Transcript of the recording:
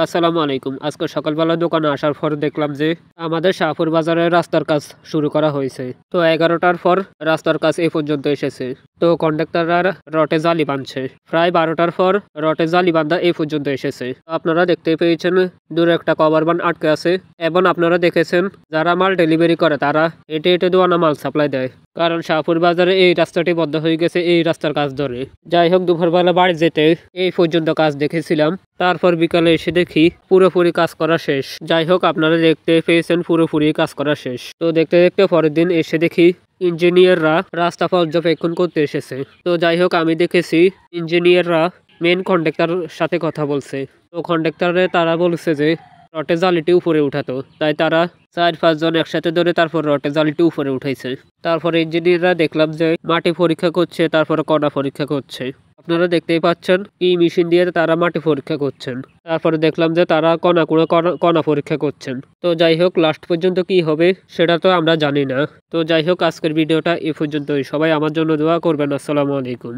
আসসালামু আলাইকুম। আজকে সকালবেলা দোকানে আসার পর দেখলাম যে আমাদের শাহপুর বাজারে রাস্তার কাজ শুরু করা হয়েছে। তো 11টার পর রাস্তার কাজ এই পর্যন্ত এসেছে। তো কন্ডাক্টররা রটে জালি বাঁধছে। প্রায় 12টার পর রটে জালি বাঁধা এই পর্যন্ত এসেছে। আপনারা দেখতে পেয়েছেন দূরে একটা কভার বান আটকে আছে এবং আপনারা দেখেছেন যারা মাল ডেলিভারি করে তারা হেঁটে হেঁটে দোয়ানা মাল সাপ্লাই দেয়। কারণ শাহপুর বাজারে এই রাস্তাটি বন্ধ হয়ে গেছে এই রাস্তার কাজ ধরে। যাই হোক, দুপুরবেলা বাড়ি যেতে এই পর্যন্ত কাজ দেখেছিলাম। তারপর বিকালে এসে দেখি পুরোপুরি কাজ করা শেষ। যাই হোক, আপনারা দেখতে পেয়েছেন পুরোপুরি কাজ করা শেষ। তো দেখতে দেখতে পরের দিন এসে দেখি ইঞ্জিনিয়াররা রাস্তা পর্যবেক্ষণ করতে এসেছে। তো যাই হোক, আমি দেখেছি ইঞ্জিনিয়াররা মেন কন্ডাক্টর সাথে কথা বলছে। তো কন্ডাক্টরে তারা বলছে যে রটে জালিটি উপরে উঠাতো, তাই তারা 4-5 জন একসাথে ধরে তারপর রটে জালিটি উপরে উঠাইছে। তারপরে ইঞ্জিনিয়াররা দেখলাম যে মাটি পরীক্ষা করছে, তারপরে কণা পরীক্ষা করছে। আপনারা দেখতেই পাচ্ছেন কি মেশিন দিয়ে তারা মাটি পরীক্ষা করছেন। তারপরে দেখলাম যে তারা কণা পরীক্ষা করছেন। তো যাই হোক, লাস্ট পর্যন্ত কি হবে সেটা তো আমরা জানি না। তো যাই হোক, আজকের ভিডিওটা এ পর্যন্তই। সবাই আমার জন্য দোয়া করবেন। আসসালামু আলাইকুম।